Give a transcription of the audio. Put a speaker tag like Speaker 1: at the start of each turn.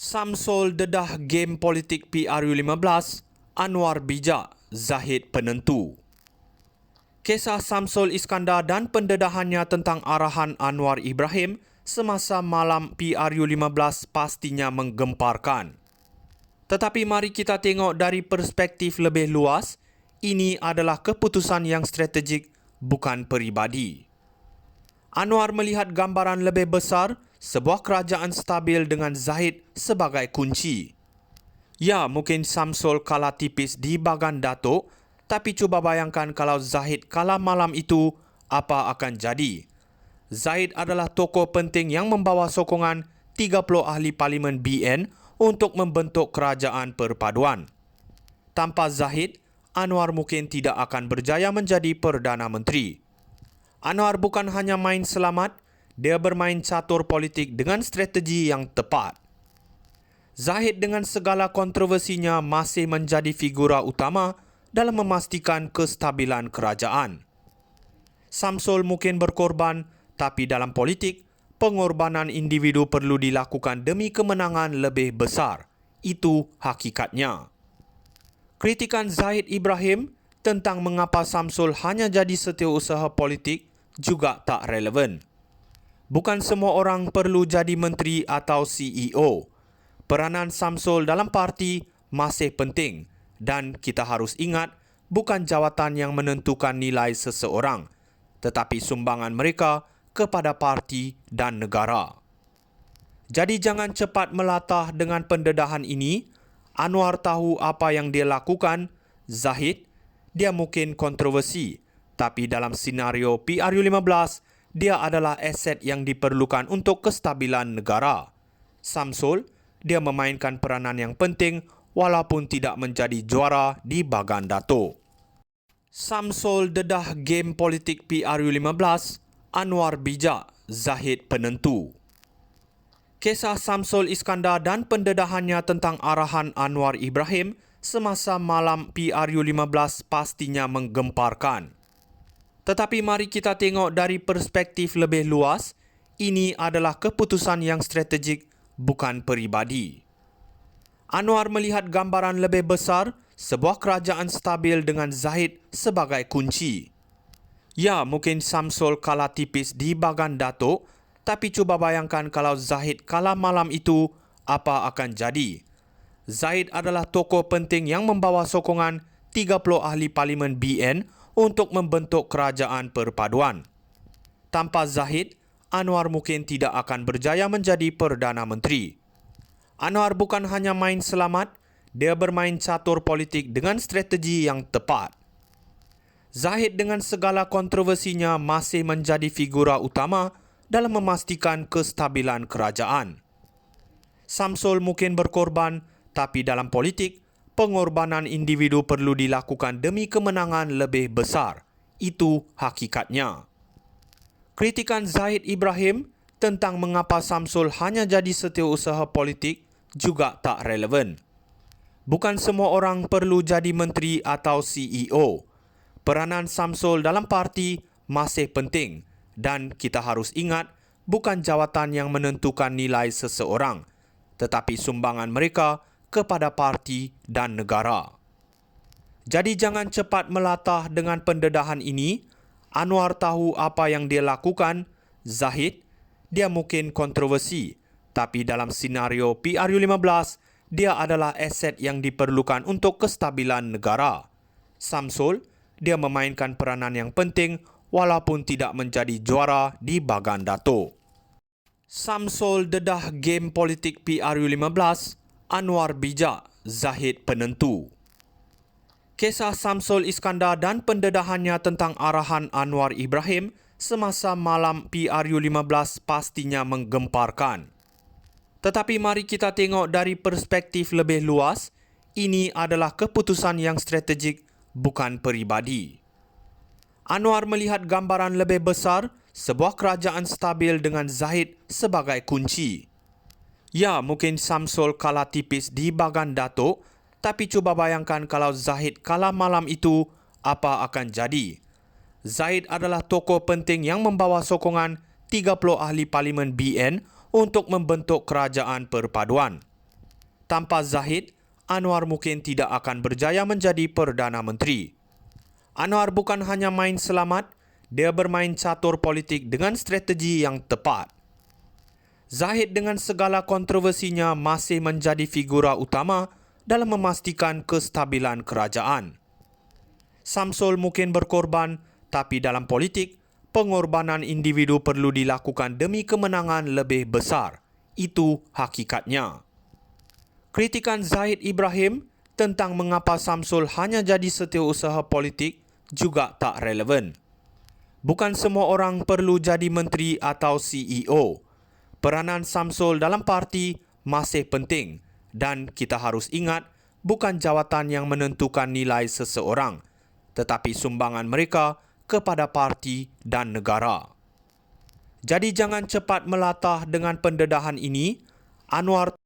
Speaker 1: Samsul dedah game politik PRU15, Anwar bijak, Zahid penentu. Kisah Samsul Iskandar dan pendedahannya tentang arahan Anwar Ibrahim semasa malam PRU15 pastinya menggemparkan. Tetapi mari kita tengok dari perspektif lebih luas, ini adalah keputusan yang strategik, bukan peribadi. Anwar melihat gambaran lebih besar, sebuah kerajaan stabil dengan Zahid sebagai kunci. Ya, mungkin Samsul kalah tipis di bagan Datuk, tapi cuba bayangkan kalau Zahid kalah malam itu, apa akan jadi? Zahid adalah tokoh penting yang membawa sokongan 30 ahli parlimen BN untuk membentuk kerajaan perpaduan. Tanpa Zahid, Anwar mungkin tidak akan berjaya menjadi Perdana Menteri. Anwar bukan hanya main selamat, dia bermain catur politik dengan strategi yang tepat. Zahid dengan segala kontroversinya masih menjadi figura utama dalam memastikan kestabilan kerajaan. Samsul mungkin berkorban, tapi dalam politik, pengorbanan individu perlu dilakukan demi kemenangan lebih besar. Itu hakikatnya. Kritikan Zahid Ibrahim tentang mengapa Samsul hanya jadi setiausaha politik juga tak relevan. Bukan semua orang perlu jadi menteri atau CEO. Peranan Samsul dalam parti masih penting dan kita harus ingat bukan jawatan yang menentukan nilai seseorang, tetapi sumbangan mereka kepada parti dan negara. Jadi jangan cepat melatah dengan pendedahan ini. Anwar tahu apa yang dia lakukan. Zahid, dia mungkin kontroversi, tapi dalam senario PRU15, dia adalah aset yang diperlukan untuk kestabilan negara. Samsul, dia memainkan peranan yang penting walaupun tidak menjadi juara di bagan Datuk. Samsul dedah game politik PRU15, Anwar bijak, Zahid penentu. Kisah Samsul Iskandar dan pendedahannya tentang arahan Anwar Ibrahim semasa malam PRU15 pastinya menggemparkan. Tetapi mari kita tengok dari perspektif lebih luas, ini adalah keputusan yang strategik, bukan peribadi. Anwar melihat gambaran lebih besar, sebuah kerajaan stabil dengan Zahid sebagai kunci. Ya, mungkin Samsul kalah tipis di bagan Datuk, tapi cuba bayangkan kalau Zahid kalah malam itu, apa akan jadi? Zahid adalah tokoh penting yang membawa sokongan 30 ahli parlimen BN untuk membentuk kerajaan perpaduan. Tanpa Zahid, Anwar mungkin tidak akan berjaya menjadi Perdana Menteri. Anwar bukan hanya main selamat, dia bermain catur politik dengan strategi yang tepat. Zahid dengan segala kontroversinya masih menjadi figura utama dalam memastikan kestabilan kerajaan. Samsul mungkin berkorban, tapi dalam politik, pengorbanan individu perlu dilakukan demi kemenangan lebih besar. Itu hakikatnya. Kritikan Zahid Ibrahim tentang mengapa Samsul hanya jadi setiausaha politik juga tak relevan. Bukan semua orang perlu jadi menteri atau CEO. Peranan Samsul dalam parti masih penting dan kita harus ingat bukan jawatan yang menentukan nilai seseorang, tetapi sumbangan mereka kepada parti dan negara. Jadi jangan cepat melatah dengan pendedahan ini. Anwar tahu apa yang dia lakukan. Zahid, dia mungkin kontroversi, tapi dalam senario PRU15, dia adalah aset yang diperlukan untuk kestabilan negara. Samsul, dia memainkan peranan yang penting walaupun tidak menjadi juara di bagan Datuk. Samsul dedah game politik PRU15, Anwar bijak, Zahid penentu. Kisah Samsul Iskandar dan pendedahannya tentang arahan Anwar Ibrahim semasa malam PRU15 pastinya menggemparkan. Tetapi mari kita tengok dari perspektif lebih luas, ini adalah keputusan yang strategik, bukan peribadi. Anwar melihat gambaran lebih besar, sebuah kerajaan stabil dengan Zahid sebagai kunci. Ya, mungkin Samsul kalah tipis di bagan Datuk, tapi cuba bayangkan kalau Zahid kalah malam itu, apa akan jadi? Zahid adalah tokoh penting yang membawa sokongan 30 ahli parlimen BN untuk membentuk kerajaan perpaduan. Tanpa Zahid, Anwar mungkin tidak akan berjaya menjadi Perdana Menteri. Anwar bukan hanya main selamat, dia bermain catur politik dengan strategi yang tepat. Zahid dengan segala kontroversinya masih menjadi figura utama dalam memastikan kestabilan kerajaan. Samsul mungkin berkorban, tapi dalam politik, pengorbanan individu perlu dilakukan demi kemenangan lebih besar. Itu hakikatnya. Kritikan Zahid Ibrahim tentang mengapa Samsul hanya jadi setiausaha politik juga tak relevan. Bukan semua orang perlu jadi menteri atau CEO. Peranan Samsul dalam parti masih penting dan kita harus ingat bukan jawatan yang menentukan nilai seseorang, tetapi sumbangan mereka kepada parti dan negara. Jadi jangan cepat melatah dengan pendedahan ini. Anwar